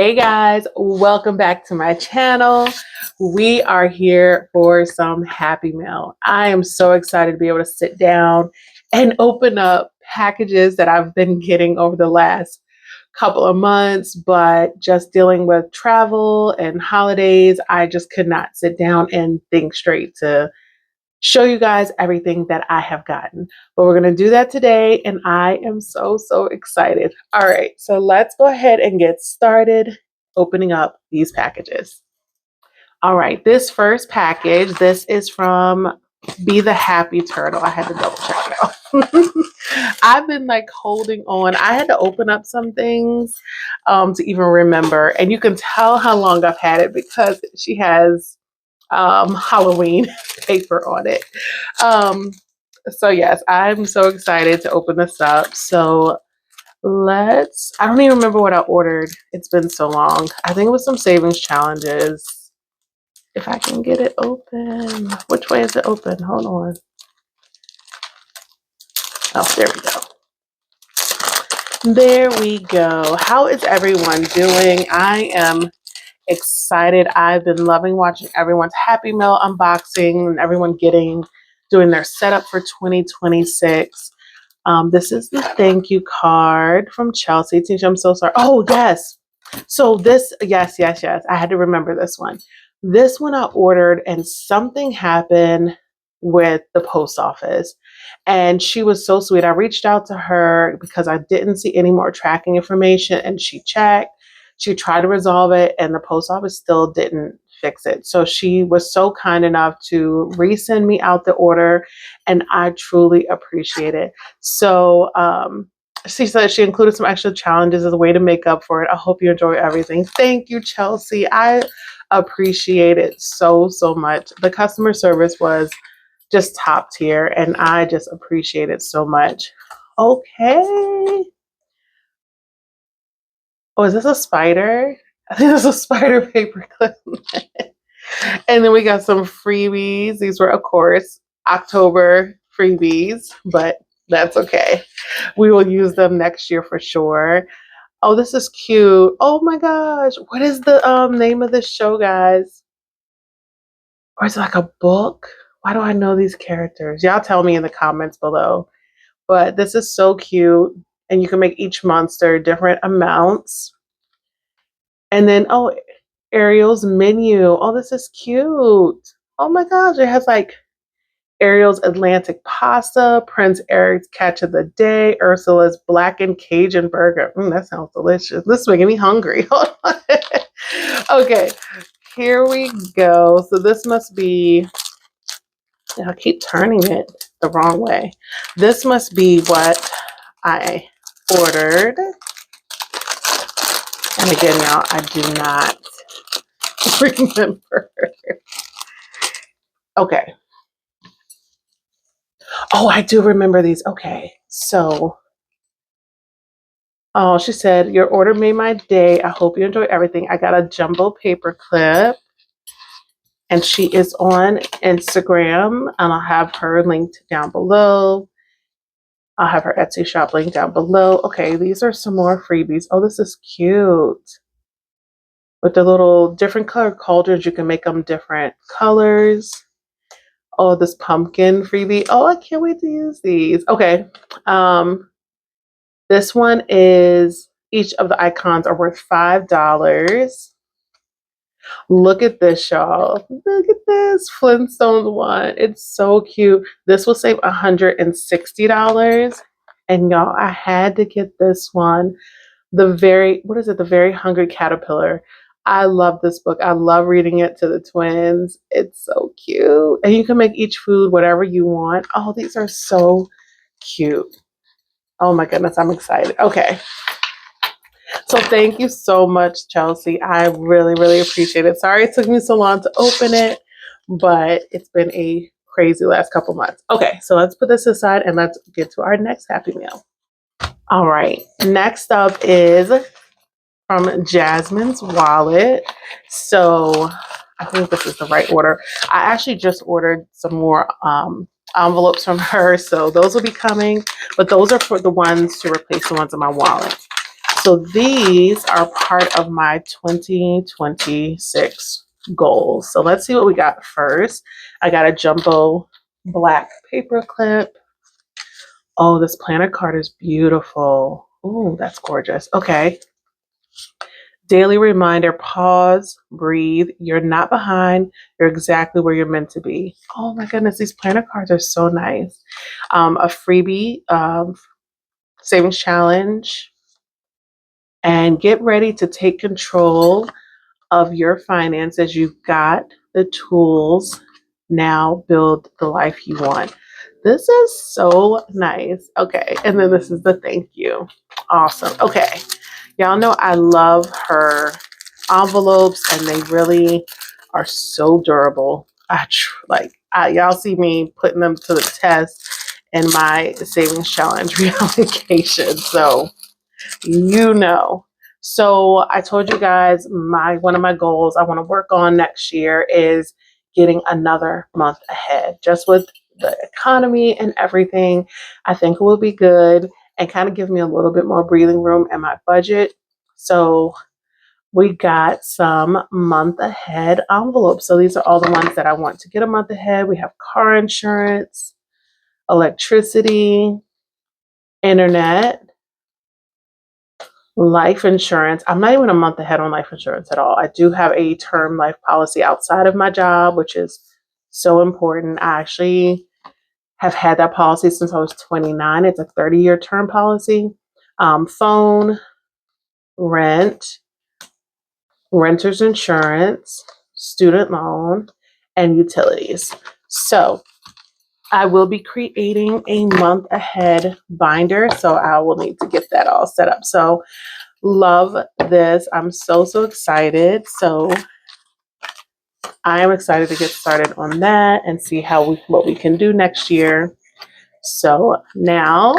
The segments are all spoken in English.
Hey guys, welcome back to my channel. We are here for some Happy Mail. I am so excited to be able to sit down and open up packages that I've been getting over the last couple of months, but just dealing with travel and holidays, I just could not sit down and think straight to show you guys everything that I have gotten. But we're going to do that today, and I am so excited. All right, so let's go ahead and get started opening up these packages. All right, this first package, this is from Be the Happy Turtle. I had to double check it out. I've been like holding on. I had to open up some things to even remember, and you can tell how long I've had it because she has Halloween paper on it. So yes, I'm so excited to open this up. So I don't even remember what I ordered. It's been so long. I think it was some savings challenges. If I can get it open. Which way is it open? Hold on. Oh, there we go. There we go. How is everyone doing? I am excited. I've been loving watching everyone's Happy Mail unboxing and everyone doing their setup for 2026. This is the thank you card from Chelsea. Teacher, I'm so sorry. Oh, yes. So yes. I had to remember this one. This one I ordered and something happened with the post office. And she was so sweet. I reached out to her because I didn't see any more tracking information and she checked. She tried to resolve it and the post office still didn't fix it. So she was so kind enough to resend me out the order and I truly appreciate it. So she said she included some extra challenges as a way to make up for it. I hope you enjoy everything. Thank you, Chelsea. I appreciate it so much. The customer service was just top tier and I just appreciate it so much. Okay. Oh, is this a spider? I think this is a spider paper clip. And then we got some freebies. These were, of course, October freebies, but that's okay. We will use them next year for sure. Oh, this is cute. Oh my gosh. What is the name of this show, guys? Or is it like a book? Why do I know these characters? Y'all tell me in the comments below. But this is so cute. And you can make each monster different amounts. And then, oh, Ariel's menu. Oh, this is cute. Oh my gosh. It has like Ariel's Atlantic pasta, Prince Eric's catch of the day, Ursula's blackened Cajun burger. That sounds delicious. This is making me hungry. Hold on. Okay, here we go. So this must be, I keep turning it the wrong way. This must be what I ordered. And again, y'all, I do not remember. Okay. Oh, I do remember these. Okay, so, oh, she said, your order made my day. I hope you enjoy everything. I got a jumbo paper clip. And she is on Instagram, and I'll have her linked down below. I'll have her Etsy shop linked down below. Okay, these are some more freebies. Oh, this is cute. With the little different color cauldrons, you can make them different colors. Oh, this pumpkin freebie. Oh, I can't wait to use these. Okay. This one is, each of the icons are worth $5. Look at this, y'all. Look at this Flintstones one. It's so cute. This will save $160. And y'all, I had to get this one. The Very Hungry Caterpillar. I love this book. I love reading it to the twins. It's so cute. And you can make each food whatever you want. Oh, these are so cute. Oh my goodness, I'm excited. Okay. So thank you so much, Chelsea. I really appreciate it. Sorry it took me so long to open it, but it's been a crazy last couple months. Okay, so let's put this aside and let's get to our next Happy Meal. All right, next up is from Jasmine's wallet. So I think this is the right order. I actually just ordered some more envelopes from her, so those will be coming, but those are for the ones to replace the ones in my wallet. So these are part of my 2026 goals. So let's see what we got first. I got a jumbo black paper clip. Oh, this planner card is beautiful. Oh, that's gorgeous. Okay. Daily reminder, pause, breathe. You're not behind. You're exactly where you're meant to be. Oh my goodness, these planner cards are so nice. A freebie, savings challenge, and get ready to take control of your finances. You've got the tools. Now build the life you want. This is so nice. Okay, and then this is the thank you. Awesome. Okay, y'all know I love her envelopes, and they really are so durable. Y'all see me putting them to the test in my savings challenge reallocation. So you know. So I told you guys one of my goals I want to work on next year is getting another month ahead. Just with the economy and everything, I think it will be good and kind of give me a little bit more breathing room in my budget. So we got some month ahead envelopes. So these are all the ones that I want to get a month ahead. We have car insurance, electricity, internet, life insurance. I'm not even a month ahead on life insurance at all. I do have a term life policy outside of my job, which is so important. I actually have had that policy since I was 29. It's a 30-year term policy. Phone, rent, renter's insurance, student loan, and utilities. So I will be creating a month ahead binder. So I will need to get that all set up. So love this. I'm so excited. So I am excited to get started on that and see what we can do next year. So now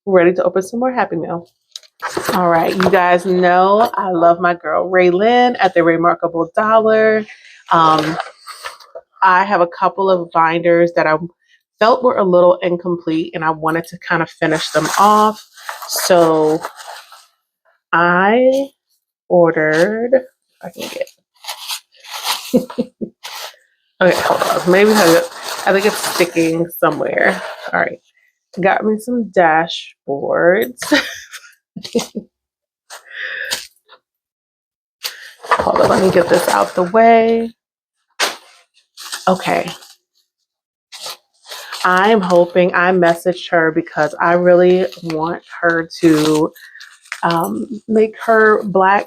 we're ready to open some more Happy Meal. All right, you guys know I love my girl Raylyn at the Remarkable Dollar. I have a couple of binders that I felt were a little incomplete and I wanted to kind of finish them off. So I ordered, if I can get, okay, hold on. Maybe I think it's sticking somewhere. All right. Got me some dashboards. Hold on, let me get this out the way. Okay. I'm hoping I messaged her because I really want her to make her black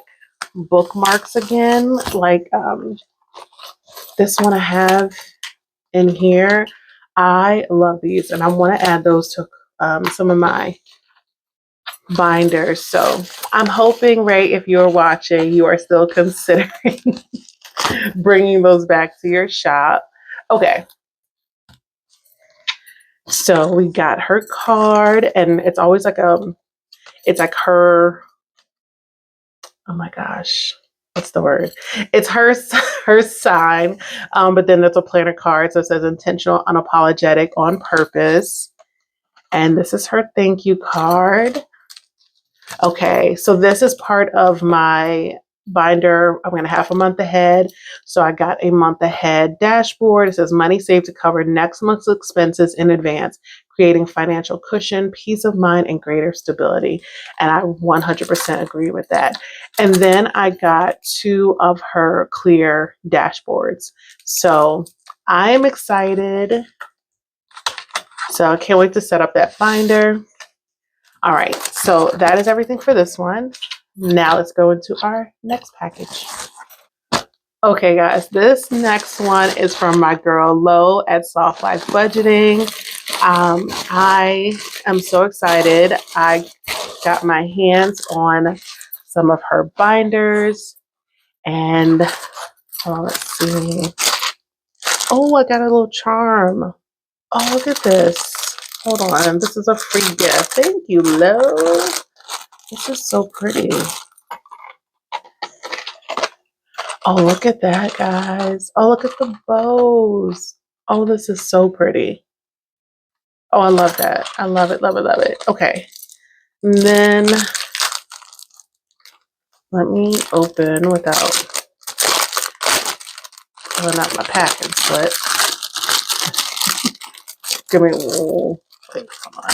bookmarks again. Like this one I have in here. I love these and I want to add those to some of my binders. So I'm hoping, Ray, if you're watching, you are still considering bringing those back to your shop. Okay. So we got her card and it's always like it's like her, oh my gosh, what's the word? It's her sign, but then there's a planner card. So it says intentional, unapologetic, on purpose. And this is her thank you card. Okay, so this is part of my binder. I'm going to have a month ahead. So I got a month ahead dashboard. It says money saved to cover next month's expenses in advance, creating financial cushion, peace of mind, and greater stability. And I 100% agree with that. And then I got 2 of her clear dashboards. So I'm excited. So I can't wait to set up that binder. All right, so that is everything for this one. Now let's go into our next package. Okay, guys, this next one is from my girl Lo at Soft Life Budgeting. I am so excited. I got my hands on some of her binders, and let's see. Oh, I got a little charm. Oh, look at this. Hold on, this is a free gift. Thank you, Lo. This is so pretty. Oh, look at that, guys. Oh, look at the bows. Oh, this is so pretty. Oh, I love that. I love it, love it, love it. Okay. And then Let me open without pulling out my packing slip. Give me one. Wait, come on.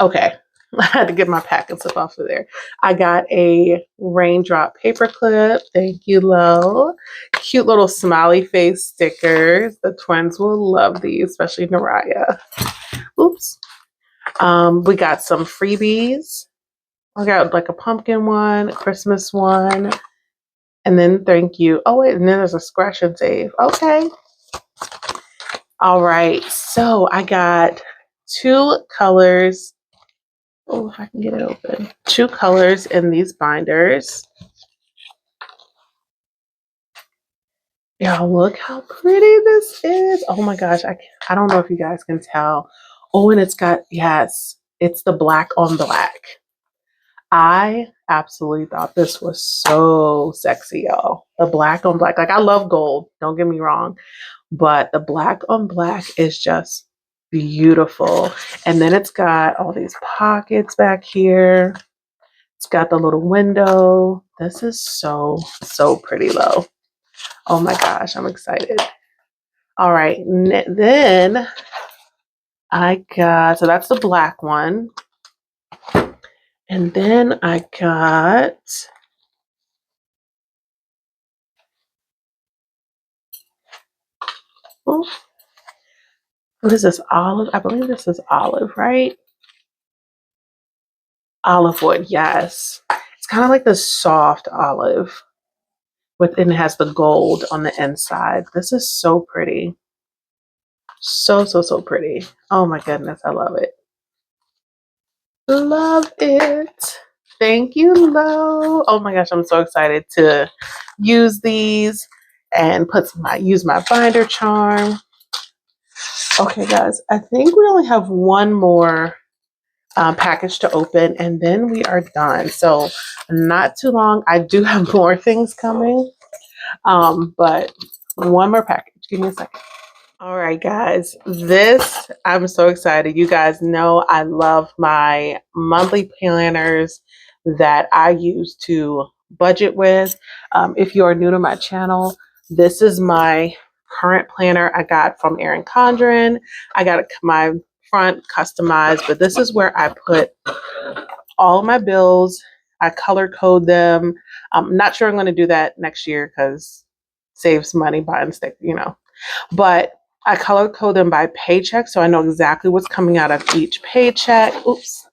Okay, I had to get my packing slip off of there. I got a raindrop paper clip. Thank you, Lo. Cute little smiley face stickers. The twins will love these, especially Naraya. Oops. We got some freebies. I got like a pumpkin one, a Christmas one, and then thank you. Oh wait, and then there's a scratch and save. Okay. All right. So I got 2 colors. Oh, if I can get it open. 2 colors in these binders. Y'all, look how pretty this is. Oh my gosh, I don't know if you guys can tell. Oh, and it's got, yes, it's the black on black. I absolutely thought this was so sexy, y'all. The black on black. Like, I love gold, don't get me wrong, but the black on black is just beautiful. And then it's got all these pockets back here. It's got the little window. This is so, so pretty, Lo. Oh my gosh, I'm excited. All right, then I got, so that's the black one. And then I got, oh, what is this, olive? I believe this is olive, right? Olive wood, yes. It's kind of like the soft olive. And it has the gold on the inside. This is so pretty. So, so, so pretty. Oh my goodness, I love it. Love it. Thank you, Lo. Oh my gosh, I'm so excited to use these and use my binder charm. Okay, guys, I think we only have one more package to open, and then we are done. So not too long. I do have more things coming, but one more package. Give me a second. All right, guys, I'm so excited. You guys know I love my monthly planners that I use to budget with. If you are new to my channel, this is my current planner I got from Erin Condren. I got my front customized, but this is where I put all of my bills. I color code them. I'm not sure I'm going to do that next year because saves money buying stick, but I color code them by paycheck, so I know exactly what's coming out of each paycheck. Oops,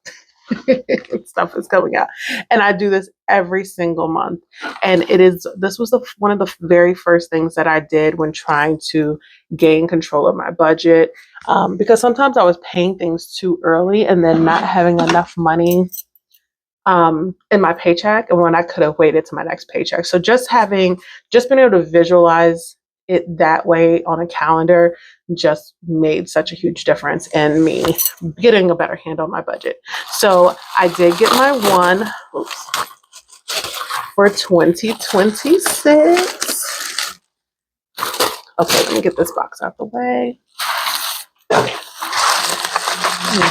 stuff is coming out, and I do this every single month. And this was one of the very first things that I did when trying to gain control of my budget, because sometimes I was paying things too early and then not having enough money in my paycheck, and when I could have waited to my next paycheck. So just being able to visualize it that way on a calendar just made such a huge difference in me getting a better handle on my budget. So I did get my one for 2026. Okay, let me get this box out the way.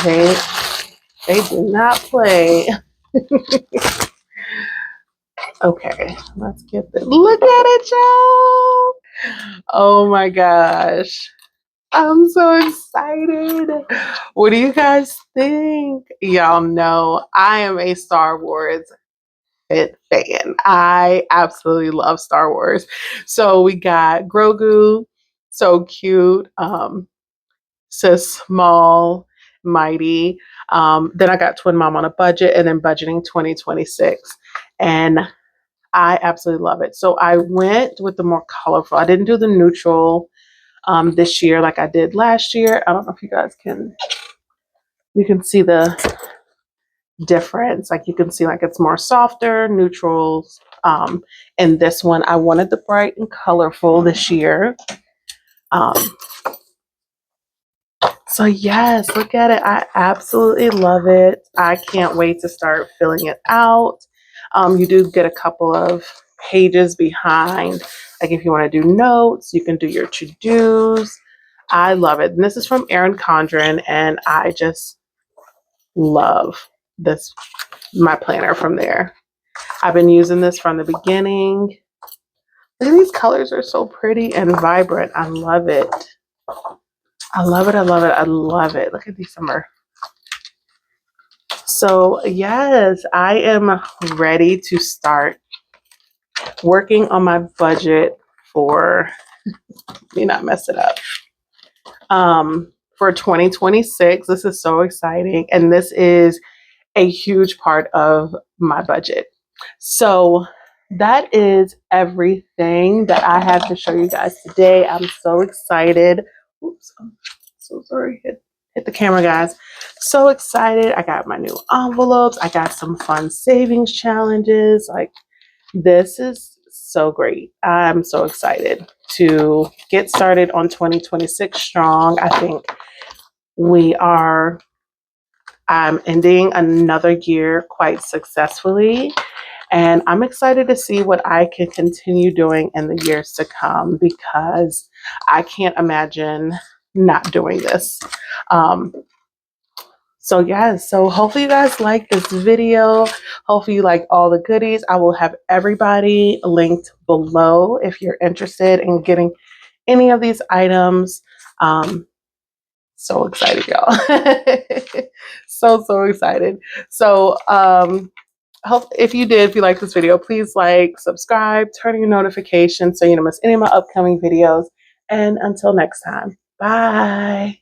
Okay, they do not play. Okay, let's get this. Look at it, y'all. Oh my gosh. I'm so excited. What do you guys think? Y'all know I am a Star Wars fan. I absolutely love Star Wars. So we got Grogu, so cute. So small, mighty. Then I got Twin Mom on a budget, and then budgeting 2026. And I absolutely love it. So I went with the more colorful. I didn't do the neutral this year like I did last year. I don't know if you guys you can see the difference. Like you can see like it's more softer, neutrals. And this one, I wanted the bright and colorful this year. So yes, look at it. I absolutely love it. I can't wait to start filling it out. You do get a couple of pages behind. Like if you want to do notes, you can do your to-dos. I love it. And this is from Erin Condren, and I just love this, my planner from there. I've been using this from the beginning. Look at these colors are so pretty and vibrant. I love it. I love it. I love it. I love it. Look at these summer. So yes, I am ready to start working on my budget for, let me not mess it up. For 2026. This is so exciting. And this is a huge part of my budget. So that is everything that I have to show you guys today. I'm so excited. Oops, I'm so sorry. Hit the camera, guys. So excited. I got my new envelopes. I got some fun savings challenges. Like, this is so great. I'm so excited to get started on 2026 strong. I think I'm ending another year quite successfully. And I'm excited to see what I can continue doing in the years to come, because I can't imagine not doing this. So yeah, so hopefully you guys like this video. Hopefully you like all the goodies. I will have everybody linked below if you're interested in getting any of these items. So excited, y'all. So excited. So hope if you like this video, please like, subscribe, turn on your notifications so you don't miss any of my upcoming videos. And until next time, bye.